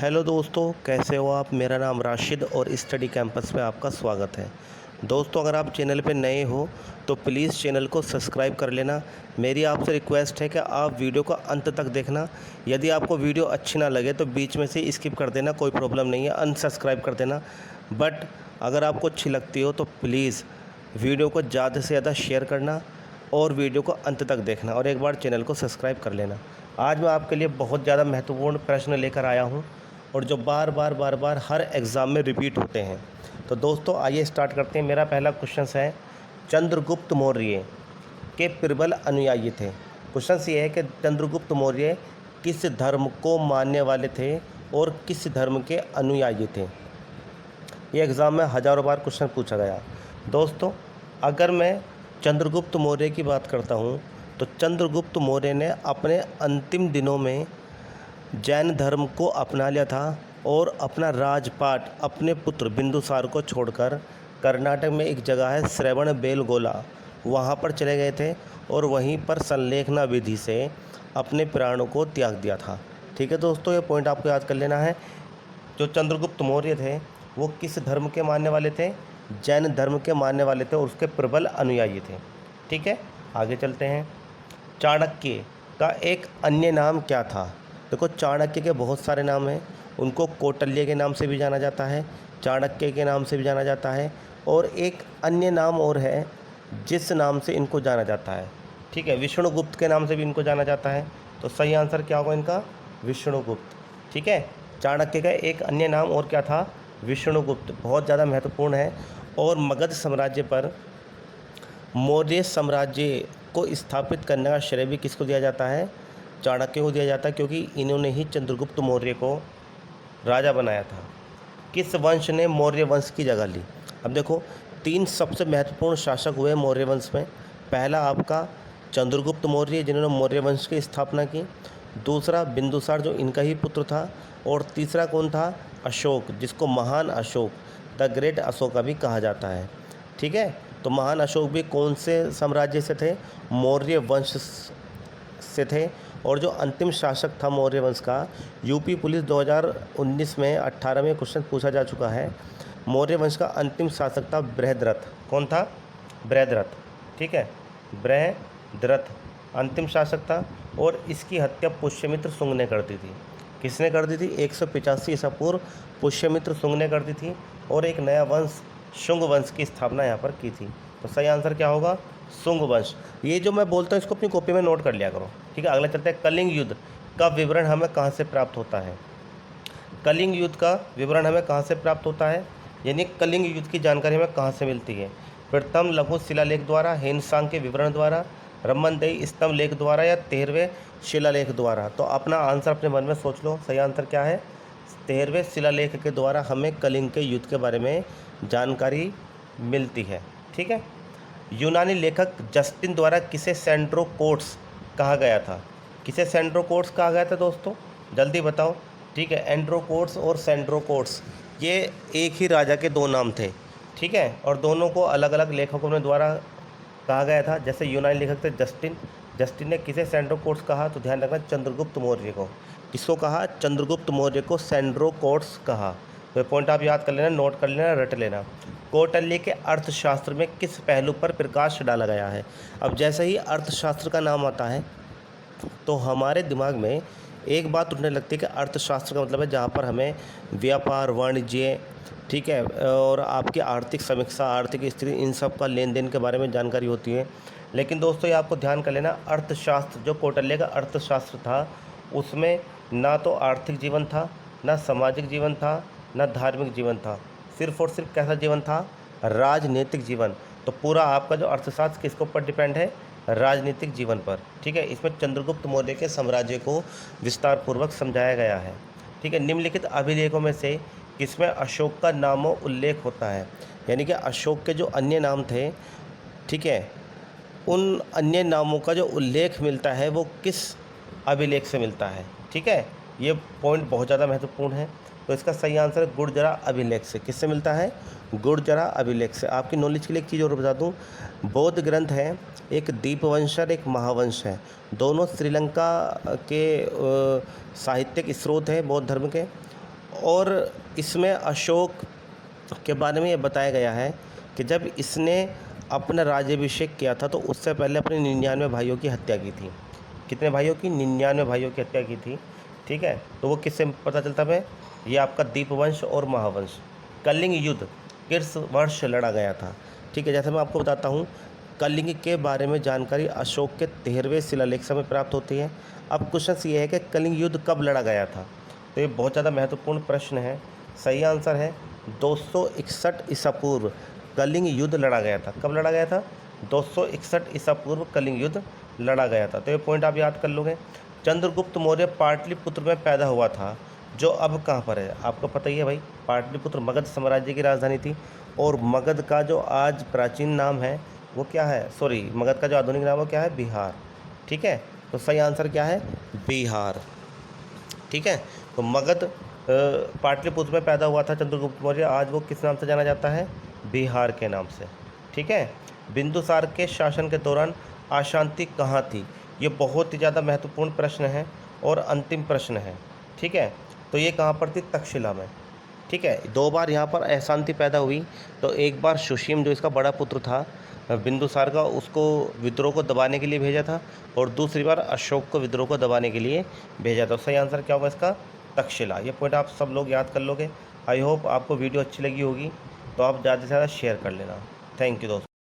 Hello दोस्तों, कैसे हो आप। मेरा नाम राशिद और स्टडी कैंपस पे आपका स्वागत है। दोस्तों, अगर आप चैनल पे नए हो तो प्लीज़ चैनल को सब्सक्राइब कर लेना। मेरी आपसे रिक्वेस्ट है कि आप वीडियो को अंत तक देखना। यदि आपको वीडियो अच्छी ना लगे तो बीच में से स्किप कर देना, कोई प्रॉब्लम नहीं है, अनसब्सक्राइब कर देना। बट अगर आपको अच्छी लगती हो तो प्लीज़ वीडियो को ज़्यादा से ज़्यादा शेयर करना और वीडियो को अंत तक देखना और एक बार चैनल को सब्सक्राइब कर लेना। आज मैं आपके लिए बहुत ज़्यादा महत्वपूर्ण प्रश्न लेकर आया हूँ और जो बार बार हर एग्ज़ाम में रिपीट होते हैं। तो दोस्तों आइए स्टार्ट करते हैं। मेरा पहला क्वेश्चन है, चंद्रगुप्त मौर्य के प्रबल अनुयायी थे। क्वेश्चन ये है कि चंद्रगुप्त मौर्य किस धर्म को मानने वाले थे और किस धर्म के अनुयायी थे। ये एग्ज़ाम में हज़ारों बार क्वेश्चन पूछा गया। दोस्तों, अगर मैं चंद्रगुप्त मौर्य की बात करता हूँ तो चंद्रगुप्त मौर्य ने अपने अंतिम दिनों में जैन धर्म को अपना लिया था और अपना राजपाट अपने पुत्र बिंदुसार को छोड़कर कर्नाटक में एक जगह है श्रवणबेलगोला, वहाँ पर चले गए थे और वहीं पर संलेखना विधि से अपने प्राणों को त्याग दिया था। ठीक है दोस्तों, ये पॉइंट आपको याद कर लेना है। जो चंद्रगुप्त मौर्य थे वो किस धर्म के मानने वाले थे? जैन धर्म के मानने वाले थे और उसके प्रबल अनुयायी थे। ठीक है, आगे चलते हैं। चाणक्य का एक अन्य नाम क्या था? देखो, चाणक्य के बहुत सारे नाम हैं। उनको कौटिल्य के नाम से भी जाना जाता है, चाणक्य के नाम से भी जाना जाता है और एक अन्य नाम और है जिस नाम से इनको जाना जाता है। ठीक है, विष्णुगुप्त के नाम से भी इनको जाना जाता है। तो सही आंसर क्या होगा इनका? विष्णुगुप्त। ठीक है, चाणक्य का एक अन्य नाम और क्या था? विष्णुगुप्त। बहुत ज़्यादा महत्वपूर्ण है। और मगध साम्राज्य पर मौर्य साम्राज्य को स्थापित करने का श्रेय भी किसको दिया जाता है? चाणक्य को दिया जाता है, क्योंकि इन्होंने ही चंद्रगुप्त मौर्य को राजा बनाया था। किस वंश ने मौर्य वंश की जगह ली? अब देखो, तीन सबसे महत्वपूर्ण शासक हुए मौर्य वंश में। पहला आपका चंद्रगुप्त मौर्य जिन्होंने मौर्य वंश की स्थापना की, दूसरा बिंदुसार जो इनका ही पुत्र था, और तीसरा कौन था? अशोक, जिसको महान अशोक, द ग्रेट अशोका भी कहा जाता है। ठीक है, तो महान अशोक भी कौन से साम्राज्य से थे? मौर्य वंश से थे। और जो अंतिम शासक था मौर्य वंश का, यूपी पुलिस 2019 में 18 में क्वेश्चन पूछा जा चुका है। मौर्य वंश का अंतिम शासक था बृहद्रथ। कौन था? बृहद्रथ। ठीक है, बृहद्रथ अंतिम शासक था और इसकी हत्या पुष्यमित्र शुंग ने कर दी थी। किसने कर दी थी? 185 ईसा पूर्व पुष्यमित्र शुंग ने कर दी थी और एक नया वंश शुंग वंश की स्थापना यहाँ पर की थी। तो सही आंसर क्या होगा? शुंग वंश। ये जो मैं बोलता हूँ इसको अपनी कॉपी में नोट कर लिया करो। ठीक है, अगला चलते हैं। कलिंग युद्ध का विवरण हमें कहाँ से प्राप्त होता है? कलिंग युद्ध का विवरण हमें कहाँ से प्राप्त होता है, यानी कलिंग युद्ध की जानकारी हमें कहाँ से मिलती है? प्रथम लघु शिलालेख द्वारा, हेनसांग के विवरण द्वारा, रमनदेई स्तंभ लेख द्वारा या 13वें शिलालेख द्वारा? तो अपना आंसर अपने मन में सोच लो। सही आंसर क्या है? 13वें शिलालेख के द्वारा हमें कलिंग के युद्ध के बारे में जानकारी मिलती है। ठीक है, यूनानी लेखक जस्टिन द्वारा किसे सेंड्रोकोट्स कहा गया था? किसे सेंड्रोकोट्स कहा गया था दोस्तों? जल्दी बताओ। ठीक है, एंड्रोकोट्स और सेंड्रोकोट्स ये एक ही राजा के दो नाम थे। ठीक है, और दोनों को अलग अलग लेखकों ने द्वारा कहा गया था। जैसे यूनानी लेखक थे जस्टिन ने किसे सेंड्रोकोट्स कहा? तो ध्यान रखना, चंद्रगुप्त मौर्य को। किसको कहा? चंद्रगुप्त मौर्य को सेंड्रोकोट्स कहा। तो पॉइंट आप याद कर लेना, नोट कर लेना, रट लेना। कौटिल्य के अर्थशास्त्र में किस पहलू पर प्रकाश डाला गया है? अब जैसे ही अर्थशास्त्र का नाम आता है तो हमारे दिमाग में एक बात उठने लगती है कि अर्थशास्त्र का मतलब है जहाँ पर हमें व्यापार, वाणिज्य, ठीक है, और आपकी आर्थिक समीक्षा, आर्थिक स्थिति, इन सब का लेन देन के बारे में जानकारी होती है। लेकिन दोस्तों ये आपको ध्यान कर लेना, अर्थशास्त्र जो कौटिल्य का अर्थशास्त्र था उसमें ना तो आर्थिक जीवन था, ना सामाजिक जीवन था, ना धार्मिक जीवन था। सिर्फ और सिर्फ कैसा जीवन था? राजनीतिक जीवन। तो पूरा आपका जो अर्थशास्त्र किसके ऊपर डिपेंड है? राजनीतिक जीवन पर। ठीक है, इसमें चंद्रगुप्त मौर्य के साम्राज्य को विस्तार पूर्वक समझाया गया है। ठीक है, निम्नलिखित अभिलेखों में से किसमें अशोक का नामो उल्लेख होता है? यानी कि अशोक के जो अन्य नाम थे, ठीक है, उन अन्य नामों का जो उल्लेख मिलता है वो किस अभिलेख से मिलता है? ठीक है, ये पॉइंट बहुत ज़्यादा महत्वपूर्ण है। तो इसका सही आंसर है गुर्जरा अभिलेख से। किससे मिलता है? गुर्जरा अभिलेख से। आपकी नॉलेज के लिए एक चीज़ और बता दूं, बौद्ध ग्रंथ हैं, एक दीपवंश और एक महावंश है। दोनों श्रीलंका के साहित्यिक स्रोत हैं बौद्ध धर्म के। और इसमें अशोक के बारे में ये बताया गया है कि जब इसने अपना राज्याभिषेक किया था तो उससे पहले अपने 99 भाइयों की हत्या की थी। कितने भाइयों की? 99 भाइयों की हत्या की थी। ठीक है, तो वो किससे पता चलता है? ये आपका दीपवंश और महावंश। कलिंग युद्ध किस वर्ष लड़ा गया था? ठीक है, जैसे मैं आपको बताता हूँ, कलिंग के बारे में जानकारी अशोक के 13वें शिलालेख से हमें प्राप्त होती है। अब क्वेश्चन ये है कि कलिंग युद्ध कब लड़ा गया था? तो ये बहुत ज़्यादा महत्वपूर्ण प्रश्न है। सही आंसर है 261 ईसा पूर्व कलिंग युद्ध लड़ा गया था। कब लड़ा गया था? 261 ईसा पूर्व कलिंग युद्ध लड़ा गया था। तो ये पॉइंट आप याद कर लोगे। चंद्रगुप्त मौर्य पाटलिपुत्र में पैदा हुआ था, जो अब कहाँ पर है? आपको पता ही है भाई, पाटलिपुत्र मगध साम्राज्य की राजधानी थी। और मगध का जो आज प्राचीन नाम है वो क्या है? सॉरी, मगध का जो आधुनिक नाम है वो क्या है? बिहार। ठीक है, तो सही आंसर क्या है? बिहार। ठीक है, तो मगध पाटलिपुत्र में पैदा हुआ था चंद्रगुप्त मौर्य। आज वो किस नाम से जाना जाता है? बिहार के नाम से। ठीक है, बिंदुसार के शासन के दौरान अशांति कहाँ थी? ये बहुत ही ज़्यादा महत्वपूर्ण प्रश्न है और अंतिम प्रश्न है। ठीक है, तो ये कहाँ पर थी? तक्षशिला में। ठीक है, 2 बार यहाँ पर अशांति पैदा हुई। तो एक बार सुशीम जो इसका बड़ा पुत्र था बिंदुसार का, उसको विद्रोह को दबाने के लिए भेजा था, और दूसरी बार अशोक को विद्रोह को दबाने के लिए भेजा था। सही आंसर क्या होगा इसका? तक्षशिला। ये पॉइंट आप सब लोग याद कर लोगे। आई होप आपको वीडियो अच्छी लगी होगी, तो आप ज़्यादा से ज़्यादा शेयर कर लेना। थैंक यू दोस्तों।